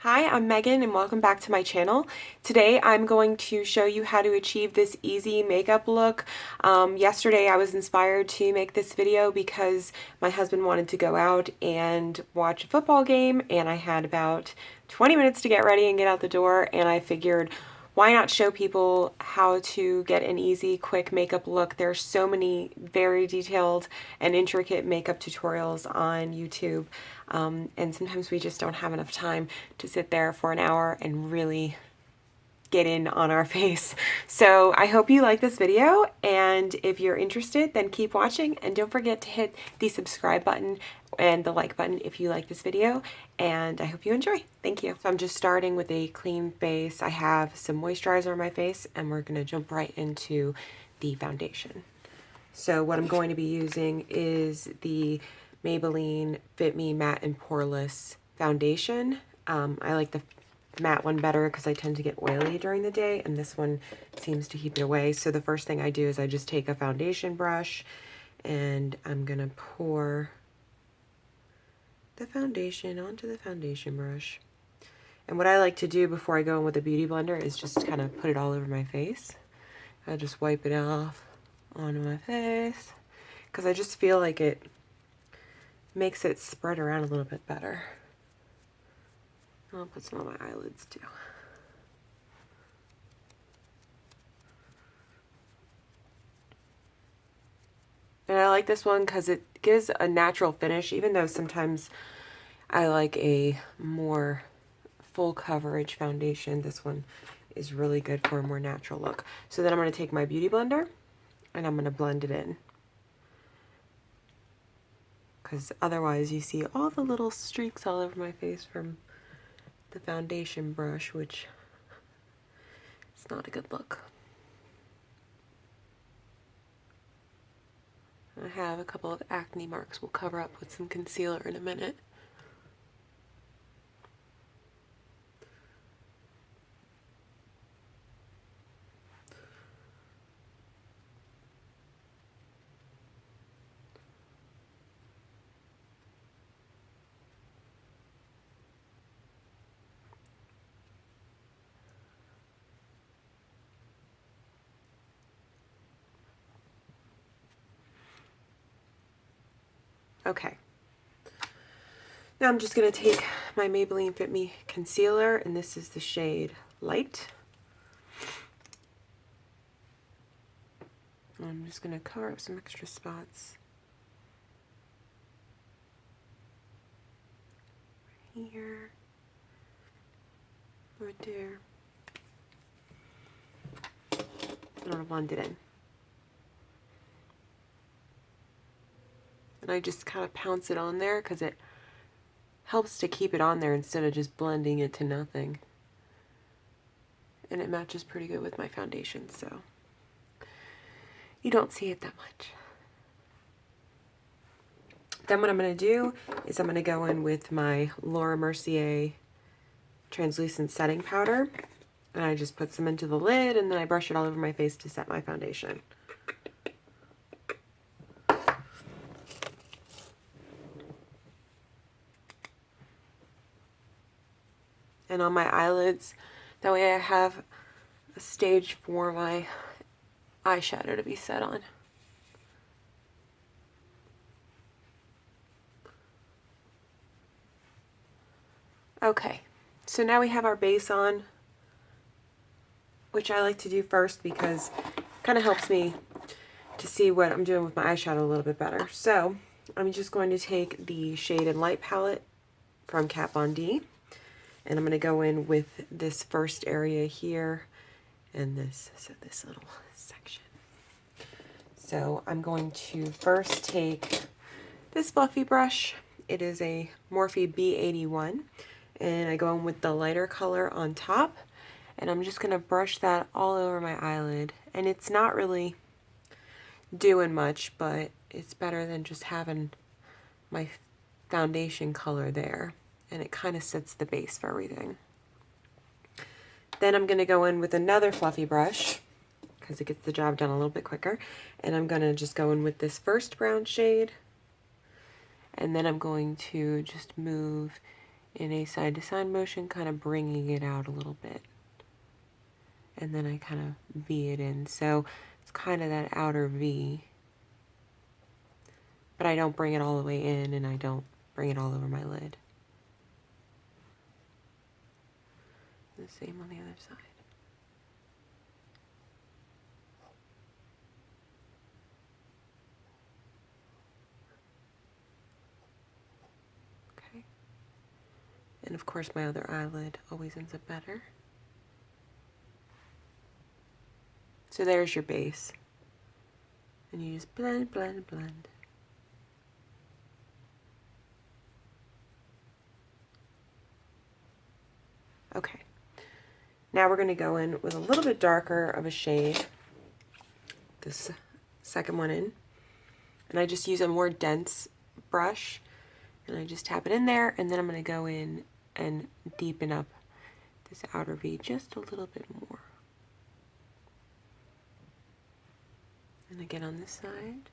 Hi, I'm Megan and welcome back to my channel. Today I'm going to show you how to achieve this easy makeup look. Yesterday I was inspired to make this video because my husband wanted to go out and watch a football game, and I had about 20 minutes to get ready and get out the door, and I figured why not show people how to get an easy, quick makeup look. There's so many very detailed and intricate makeup tutorials on YouTube, and sometimes we just don't have enough time to sit there for an hour and really get in on our face. So I hope you like this video, and if you're interested, then keep watching, and don't forget to hit the subscribe button and the like button if you like this video, and I hope you enjoy. Thank you. So I'm just starting with a clean face. I have some moisturizer on my face, and we're going to jump right into the foundation. So what I'm going to be using is the Maybelline Fit Me Matte and Poreless foundation. I like the matte one better because I tend to get oily during the day, and this one seems to keep it away. So the first thing I do is I just take a foundation brush and I'm gonna pour the foundation onto the foundation brush. And what I like to do before I go in with a beauty blender is just kind of put it all over my face. I just wipe it off onto my face because I just feel like it makes it spread around a little bit better. I'll put some on my eyelids too. And I like this one because it gives a natural finish, even though sometimes I like a more full coverage foundation. This one is really good for a more natural look. So then I'm going to take my beauty blender and I'm going to blend it in, because otherwise you see all the little streaks all over my face from the foundation brush, which is not a good look. I have a couple of acne marks we'll cover up with some concealer in a minute. Okay. Now I'm just going to take my Maybelline Fit Me concealer, and this is the shade Light. And I'm just going to cover up some extra spots right here, right there, and I'll blend it in. And I just kind of pounce it on there because it helps to keep it on there instead of just blending it to nothing. And it matches pretty good with my foundation, so you don't see it that much. Then what I'm going to do is I'm going to go in with my Mercier translucent setting powder, and I just put some into the lid, and then I brush it all over my face to set my foundation. And on my eyelids, that way I have a stage for my eyeshadow to be set on. Okay, so now we have our base on, which I like to do first because it kind of helps me to see what I'm doing with my eyeshadow a little bit better. So I'm just going to take the Shade and Light palette from Kat Von D, and I'm going to go in with this first area here and this little section. So I'm going to first take this fluffy brush. It is a Morphe B81, and I go in with the lighter color on top, and I'm just going to brush that all over my eyelid. And it's not really doing much, but it's better than just having my foundation color there, and it kind of sets the base for everything. Then I'm going to go in with another fluffy brush because it gets the job done a little bit quicker, and I'm going to just go in with this first brown shade, and then I'm going to just move in a side-to-side motion, kind of bringing it out a little bit. And then I kind of V it in. So it's kind of that outer V. But I don't bring it all the way in, and I don't bring it all over my lid. The same on the other side. Okay. And of course my other eyelid always ends up better. So there's your base. And you just blend, blend, blend. Okay. Now we're going to go in with a little bit darker of a shade. This second one in. And I just use a more dense brush. And I just tap it in there. And then I'm going to go in and deepen up this outer V just a little bit more. And again on this side,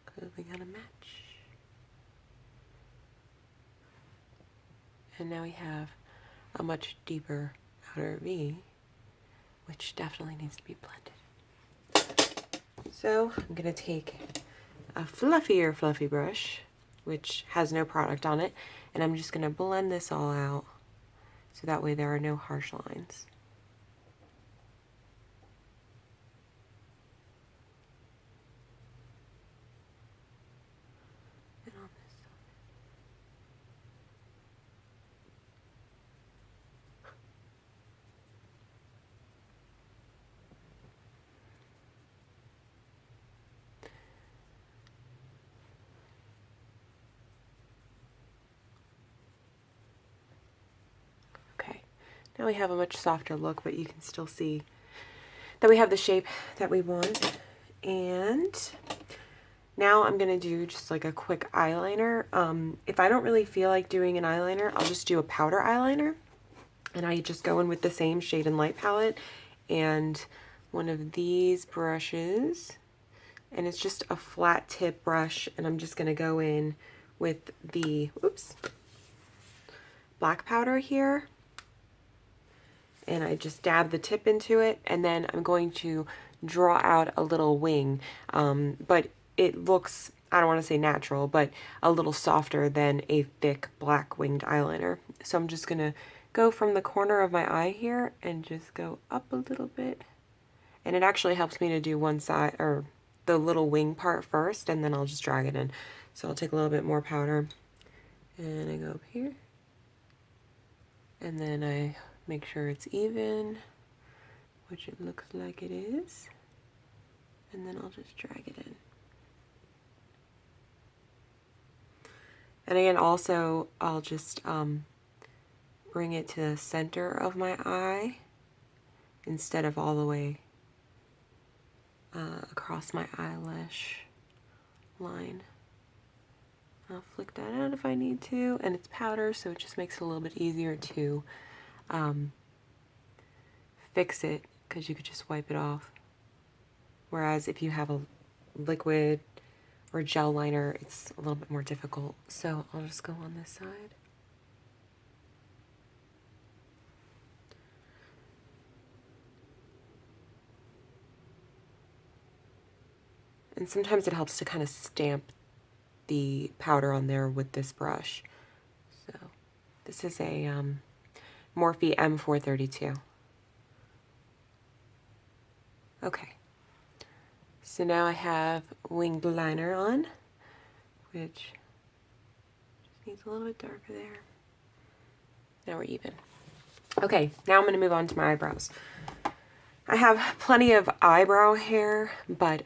because we got a match. And now we have a much deeper outer V, which definitely needs to be blended. So I'm going to take a fluffy brush, which has no product on it, and I'm just going to blend this all out so that way there are no harsh lines. Now we have a much softer look, but you can still see that we have the shape that we want. And now I'm going to do just like a quick eyeliner. If I don't really feel like doing an eyeliner, I'll just do a powder eyeliner. And I just go in with the same Shade and Light palette and one of these brushes. And it's just a flat tip brush. And I'm just going to go in with the, black powder here. And I just dab the tip into it, and then I'm going to draw out a little wing, but it looks, I don't want to say natural, but a little softer than a thick black winged eyeliner. So I'm just going to go from the corner of my eye here and just go up a little bit, and it actually helps me to do one side, or the little wing part first, and then I'll just drag it in. So I'll take a little bit more powder, and I go up here, and then I make sure it's even, which it looks like it is, and then I'll just drag it in. And again, also, I'll just bring it to the center of my eye instead of all the way across my eyelash line. I'll flick that out if I need to, and it's powder, so it just makes it a little bit easier to fix it, because you could just wipe it off. Whereas if you have a liquid or gel liner, it's a little bit more difficult. So I'll just go on this side. And sometimes it helps to kind of stamp the powder on there with this brush. So this is a Morphe M432. Okay, so now I have winged liner on, which just needs a little bit darker there. Now we're even. Okay, now I'm going to move on to my eyebrows. I have plenty of eyebrow hair, but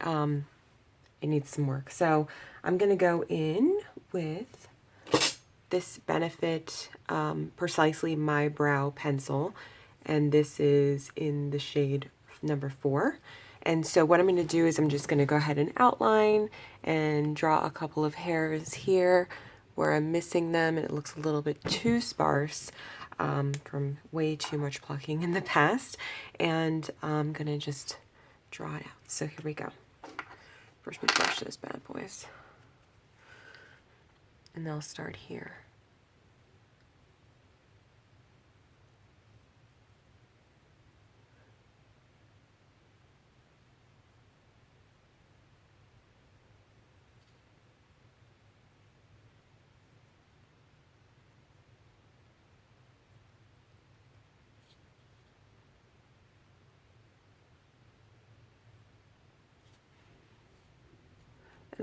it needs some work. So I'm going to go in with this Benefit Precisely My Brow pencil, and this is in the shade number 4. And so what I'm going to do is I'm just going to go ahead and outline and draw a couple of hairs here where I'm missing them and it looks a little bit too sparse from way too much plucking in the past. And I'm going to just draw it out. So here we go. First we brush those bad boys. And they'll start here.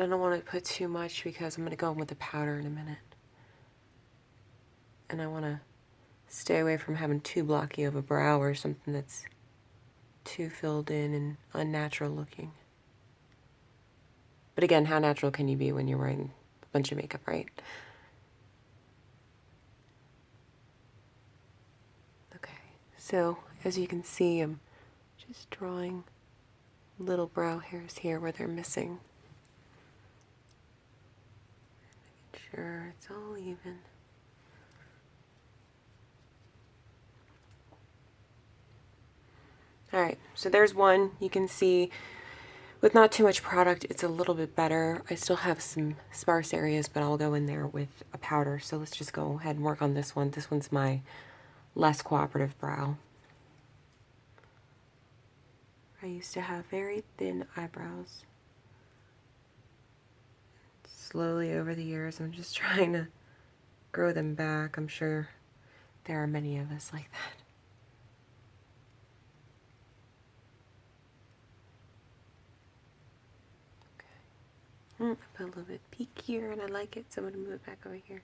And I don't want to put too much because I'm going to go in with the powder in a minute. And I want to stay away from having too blocky of a brow or something that's too filled in and unnatural looking. But again, how natural can you be when you're wearing a bunch of makeup, right? Okay, so as you can see, I'm just drawing little brow hairs here where they're missing. Making sure it's all even. Alright, so there's one. You can see with not too much product, it's a little bit better. I still have some sparse areas, but I'll go in there with a powder. So let's just go ahead and work on this one. This one's my less cooperative brow. I used to have very thin eyebrows. Slowly over the years, I'm just trying to grow them back. I'm sure there are many of us like that. I put a little bit peakier and I like it, so I'm going to move it back over here.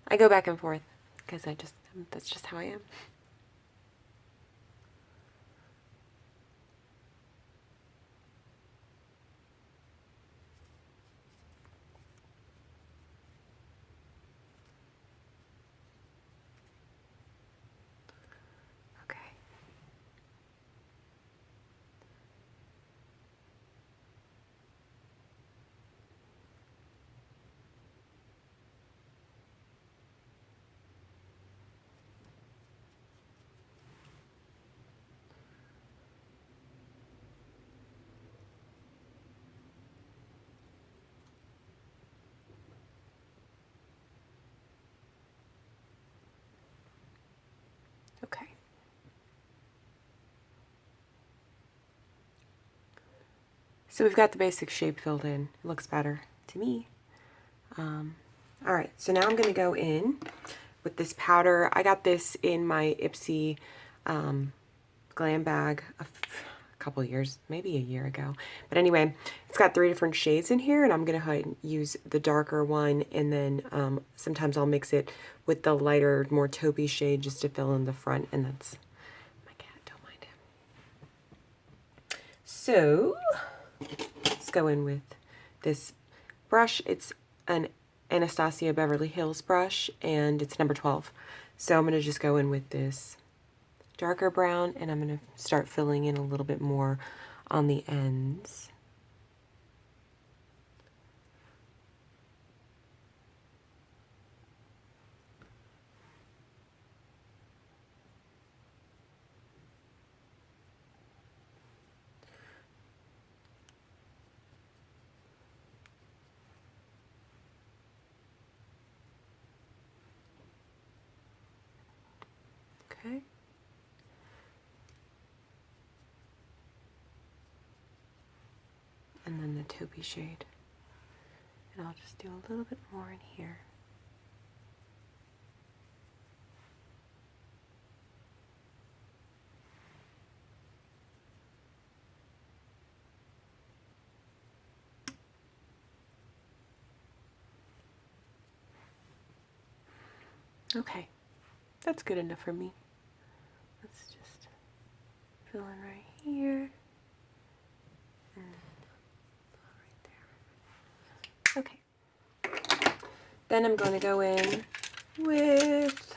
I go back and forth because that's just how I am. Okay. So we've got the basic shape filled in. It looks better to me. Alright, so now I'm going to go in with this powder. I got this in my Ipsy glam bag a couple years, maybe a year ago. But anyway, it's got 3 different shades in here, and I'm going to use the darker one, and then sometimes I'll mix it with the lighter, more taupey shade just to fill in the front, and that's my cat, don't mind him. So, let's go in with this brush. It's an Anastasia Beverly Hills brush, and it's number 12. So I'm going to just go in with this darker brown, and I'm going to start filling in a little bit more on the ends. Okay. And then the taupey shade. And I'll just do a little bit more in here. Okay, that's good enough for me. Let's just fill in right here. And right there. Okay. Then I'm going to go in with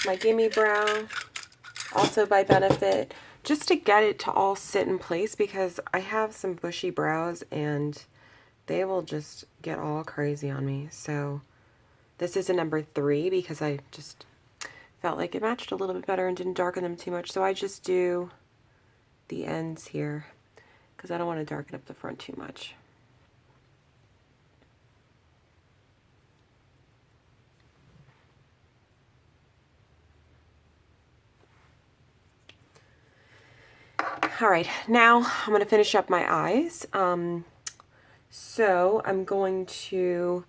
my Gimme Brow, also by Benefit, just to get it to all sit in place, because I have some bushy brows and they will just get all crazy on me. So this is a number 3 because I just felt like it matched a little bit better and didn't darken them too much. So I just do the ends here because I don't want to darken up the front too much. All right, now I'm going to finish up my eyes. So I'm going to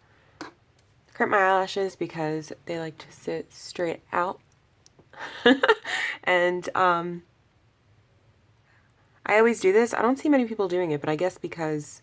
crimp my eyelashes because they like to sit straight out. And I always do this. I don't see many people doing it, but I guess because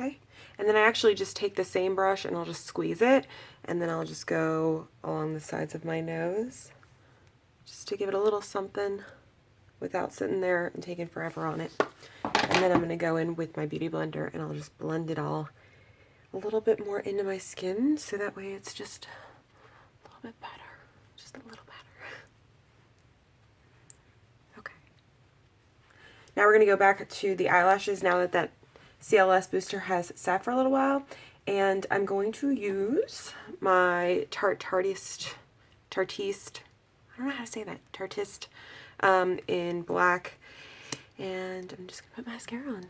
Okay, and then I actually just take the same brush and I'll just squeeze it, and then I'll just go along the sides of my nose just to give it a little something without sitting there and taking forever on it. And then I'm going to go in with my Beauty Blender and I'll just blend it all a little bit more into my skin, so that way it's just a little bit better. Just a little better. Okay. Now we're going to go back to the eyelashes now that that CLS Booster has sat for a little while. And I'm going to use my Tarteist, I don't know how to say that, Tarteist, in black. And I'm just going to put mascara on.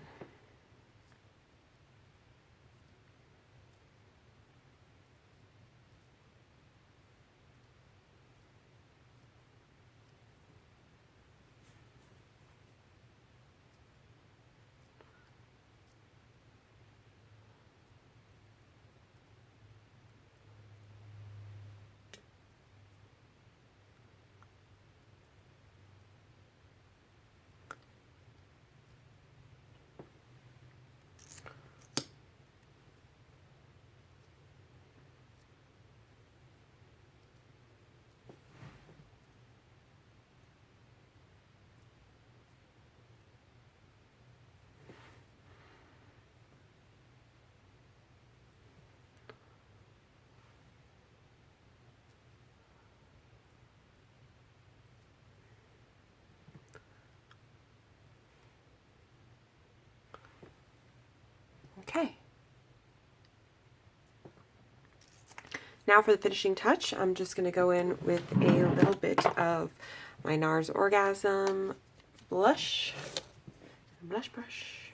Okay. Now for the finishing touch, I'm just going to go in with a little bit of my Nars Orgasm blush brush.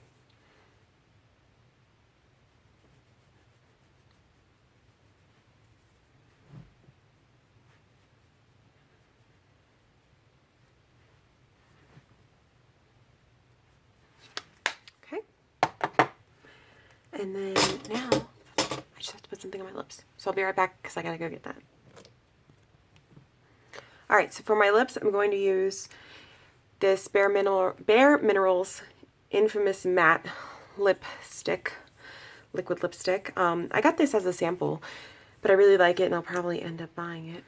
Okay. And then now I just have to put something on my lips. So I'll be right back because I gotta go get that. Alright, so for my lips, I'm going to use this Bare Minerals Infamous Matte Lipstick, liquid lipstick. I got this as a sample, but I really like it and I'll probably end up buying it.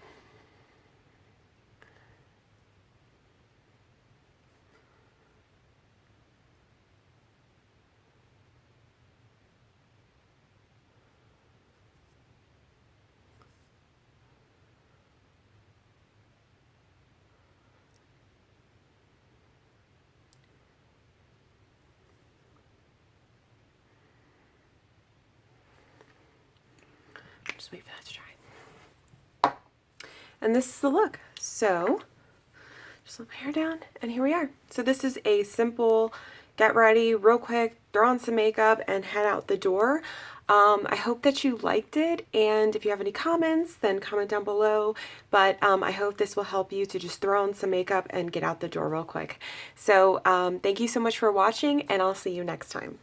Just wait for that to dry. And this is the look. So just let my hair down and here we are. So this is a simple get ready real quick, throw on some makeup and head out the door. I hope that you liked it, and if you have any comments then comment down below, but I hope this will help you to just throw on some makeup and get out the door real quick. So thank you so much for watching, and I'll see you next time.